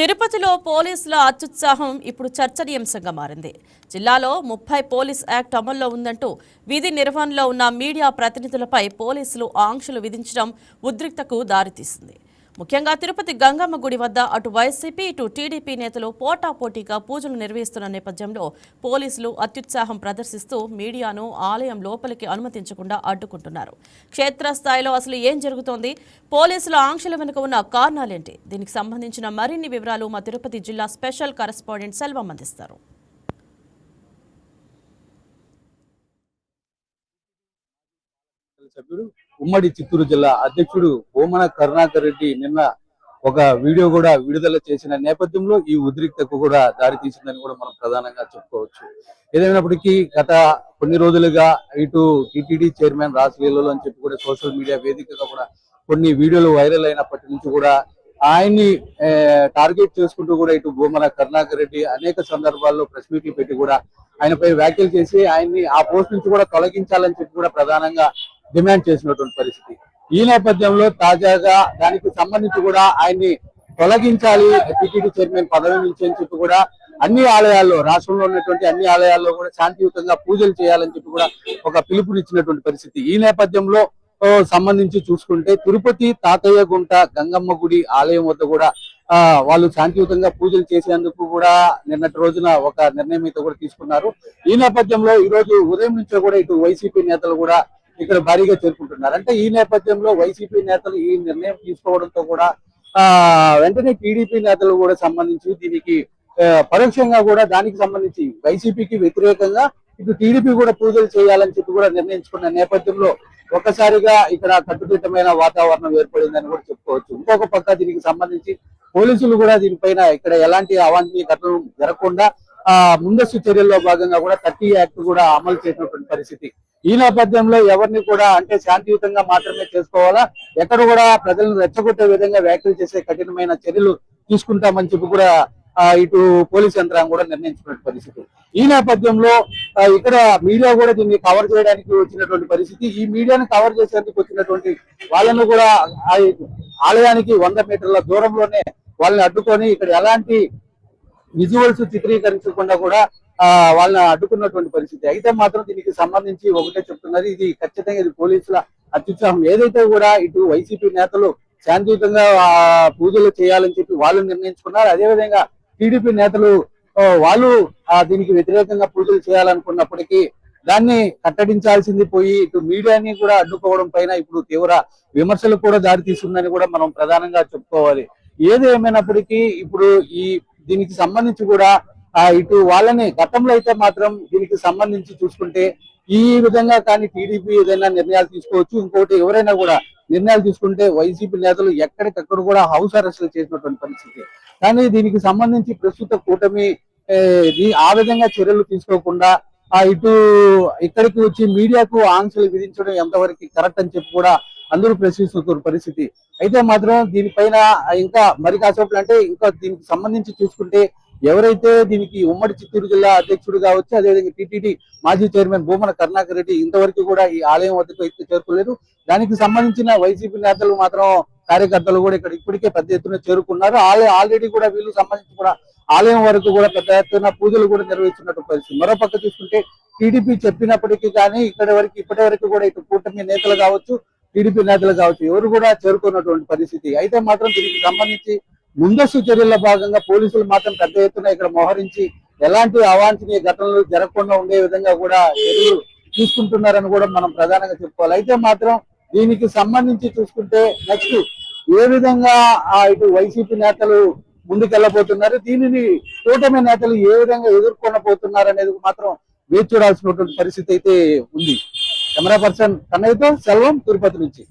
తిరుపతిలో పోలీసుల అత్యుత్సాహం ఇప్పుడు చర్చనీయాంశంగా మారింది. జిల్లాలో 30 పోలీస్ యాక్ట్ అమల్లో ఉందంటూ విధి నిర్వహణలో ఉన్న మీడియా ప్రతినిధులపై పోలీసులు ఆంక్షలు విధించడం ఉద్రిక్తతకు దారితీసింది. ముఖ్యంగా తిరుపతి గంగమ్మ గుడి వద్ద అటు వైసీపీ ఇటు టీడీపీ నేతలు పోటాపోటీగా పూజలు నిర్వహిస్తున్న నేపథ్యంలో పోలీసులు అత్యుత్సాహం ప్రదర్శిస్తూ మీడియాను ఆలయం లోపలికి అనుమతించకుండా అడ్డుకుంటున్నారు. క్షేత్రస్థాయిలో అసలు ఏం జరుగుతోంది, పోలీసుల ఆంక్షల వెనుక ఉన్న కారణాలేంటి, దీనికి సంబంధించిన మరిన్ని వివరాలు మా తిరుపతి జిల్లా స్పెషల్ కరెస్పాండెంట్ సెల్వం అందిస్తారు. సభ్యుడు ఉమ్మడి చిత్తూరు జిల్లా అధ్యక్షుడు భూమన కరుణాకర్ రెడ్డి నిన్న ఒక వీడియో కూడా విడుదల చేసిన నేపథ్యంలో ఈ ఉద్రిక్తకు కూడా దారి తీసిందని కూడా మనం ప్రధానంగా చెప్పుకోవచ్చు. ఏదైనప్పటికీ గత కొన్ని రోజులుగా ఇటు టీటీడీ చైర్మన్ రాజలీలలో అని చెప్పి కూడా సోషల్ మీడియా వేదికగా కూడా కొన్ని వీడియోలు వైరల్ అయినప్పటి నుంచి కూడా ఆయన్ని టార్గెట్ చేసుకుంటూ కూడా ఇటు భూమన కరుణాకర్ రెడ్డి అనేక సందర్భాల్లో ప్రెస్ మీట్లు పెట్టి కూడా ఆయనపై వ్యాఖ్యలు చేసి ఆయన్ని ఆ పోస్ట్ నుంచి కూడా తొలగించాలని చెప్పి కూడా ప్రధానంగా డిమాండ్ చేసినటువంటి పరిస్థితి. ఈ నేపథ్యంలో తాజాగా దానికి సంబంధించి కూడా ఆయన్ని తొలగించాలి టీటీడీ చైర్మన్ పదవి నుంచి అని చెప్పి కూడా అన్ని ఆలయాల్లో, రాష్ట్రంలో ఉన్నటువంటి అన్ని ఆలయాల్లో కూడా శాంతియుతంగా పూజలు చేయాలని చెప్పి కూడా ఒక పిలుపునిచ్చినటువంటి పరిస్థితి. ఈ నేపథ్యంలో సంబంధించి చూసుకుంటే తిరుపతి తాతయ్య గుంట గంగమ్మ గుడి ఆలయం వద్ద కూడా వాళ్ళు శాంతియుతంగా పూజలు చేసేందుకు కూడా నిన్నటి రోజున ఒక నిర్ణయం అయితే కూడా తీసుకున్నారు. ఈ నేపథ్యంలో ఈ రోజు ఉదయం నుంచో కూడా ఇటు వైసీపీ నేతలు కూడా ఇక్కడ భారీగా చేరుకుంటున్నారు. అంటే ఈ నేపథ్యంలో వైసీపీ నేతలు ఈ నిర్ణయం తీసుకోవడంతో కూడా వెంటనే టీడీపీ నేతలు కూడా సంబంధించి దీనికి పరోక్షంగా కూడా దానికి సంబంధించి వైసీపీకి వ్యతిరేకంగా ఇటు టీడీపీ కూడా పూజలు చేయాలని చెప్పి కూడా నిర్ణయించుకున్న నేపథ్యంలో ఒక్కసారిగా ఇక్కడ కట్టుదిట్టమైన వాతావరణం ఏర్పడిందని కూడా చెప్పుకోవచ్చు. ఇంకొక పక్క దీనికి సంబంధించి పోలీసులు కూడా దీనిపైన ఇక్కడ ఎలాంటి అవాంఛనీయ ఘటనలు జరగకుండా ముందస్తు చర్యల్లో భాగంగా కూడా 30 యాక్ట్ కూడా అమలు చేసినటువంటి పరిస్థితి. ఈ నేపథ్యంలో ఎవరిని కూడా అంటే శాంతియుతంగా మాత్రమే చేసుకోవాలా, ఎక్కడ కూడా ప్రజలను రెచ్చగొట్టే విధంగా వ్యాఖ్యలు చేసే కఠినమైన చర్యలు తీసుకుంటామని చెప్పి కూడా ఇటు పోలీస్ యంత్రాంగం కూడా నిర్ణయించుకున్న పరిస్థితి. ఈ నేపథ్యంలో ఇక్కడ మీడియా కూడా దీన్ని కవర్ చేయడానికి వచ్చినటువంటి పరిస్థితి. ఈ మీడియాను కవర్ చేసేందుకు వచ్చినటువంటి వాళ్ళను కూడా ఆలయానికి 100 మీటర్ల దూరంలోనే వాళ్ళని అడ్డుకొని ఇక్కడ ఎలాంటి విజువల్స్ చిత్రీకరించకుండా కూడా వాళ్ళని అడ్డుకున్నటువంటి పరిస్థితి. అయితే మాత్రం దీనికి సంబంధించి ఒకటే చెప్తున్నారు, ఇది ఖచ్చితంగా ఇది పోలీసుల అత్యుత్సాహం. ఏదైతే కూడా ఇటు వైసీపీ నేతలు శాంతియుతంగా పూజలు చేయాలని చెప్పి వాళ్ళు నిర్ణయించుకున్నారు, అదేవిధంగా టీడీపీ నేతలు వాళ్ళు దీనికి వ్యతిరేకంగా పూజలు చేయాలనుకున్నప్పటికీ దాన్ని కట్టడించాల్సింది పోయి ఇటు మీడియాని కూడా అడ్డుకోవడం పైన ఇప్పుడు తీవ్ర విమర్శలు కూడా దారితీస్తుందని కూడా మనం ప్రధానంగా చెప్పుకోవాలి. ఏది ఏమైనప్పటికీ ఇప్పుడు దీనికి సంబంధించి కూడా ఇటు వాళ్ళని గతంలో అయితే మాత్రం దీనికి సంబంధించి చూసుకుంటే ఈ విధంగా కానీ టీడీపీ ఏదైనా నిర్ణయాలు తీసుకోవచ్చు. ఇంకోటి ఎవరైనా కూడా నిర్ణయాలు తీసుకుంటే వైసీపీ నేతలు ఎక్కడికక్కడ కూడా హౌస్ అరెస్టులు చేసినటువంటి పరిస్థితి. కానీ దీనికి సంబంధించి ప్రస్తుత కూటమి ఆ విధంగా చర్యలు తీసుకోకుండా ఇటు ఇక్కడికి వచ్చి మీడియాకు ఆంక్షలు విధించడం ఎంతవరకు కరెక్ట్ అని చెప్పి కూడా అందరూ ప్రశ్నిస్తున్న పరిస్థితి. అయితే మాత్రం దీనిపైన ఇంకా మరి కాసేపు అంటే ఇంకా దీనికి సంబంధించి చూసుకుంటే ఎవరైతే దీనికి ఉమ్మడి చిత్తూరు జిల్లా అధ్యక్షుడు కావచ్చు, అదేవిధంగా టీటీడీ మాజీ చైర్మన్ భూమన కరుణాకర్ రెడ్డి ఇంతవరకు కూడా ఈ ఆలయం వద్దకు అయితే చేరుకోలేదు. దానికి సంబంధించిన వైసీపీ నేతలు మాత్రం కార్యకర్తలు కూడా ఇక్కడ ఇప్పటికే పెద్ద ఎత్తున చేరుకున్నారు. ఆల్రెడీ కూడా వీళ్ళు సంబంధించి కూడా ఆలయం వరకు కూడా పెద్ద ఎత్తున పూజలు కూడా నిర్వహిస్తున్నట్టు పరిస్థితి. మరోపక్క చూసుకుంటే టీడీపీ చెప్పినప్పటికీ కానీ ఇప్పటి వరకు కూడా ఇటు కూటమి నేతలు కావచ్చు, టీడీపీ నేతలు కావచ్చు, ఎవరు కూడా చేరుకున్నటువంటి పరిస్థితి. అయితే మాత్రం దీనికి సంబంధించి ముందస్తు చర్యల్లో భాగంగా పోలీసులు మాత్రం పెద్ద ఎత్తున ఇక్కడ మోహరించి ఎలాంటి అవాంఛనీయ ఘటనలు జరగకుండా ఉండే విధంగా కూడా చర్యలు తీసుకుంటున్నారని కూడా మనం ప్రధానంగా చెప్పుకోవాలి. అయితే మాత్రం దీనికి సంబంధించి చూసుకుంటే నెక్స్ట్ ఏ విధంగా ఇటు వైసీపీ నేతలు ముందుకెళ్లబోతున్నారు, దీనిని కూటమి నేతలు ఏ విధంగా ఎదుర్కొనబోతున్నారు అనేది మాత్రం వేచి చూడాల్సినటువంటి పరిస్థితి అయితే ఉంది. కెమెరా పర్సన్ కన్నయ్యతో సెల్వం, తిరుపతి నుంచి.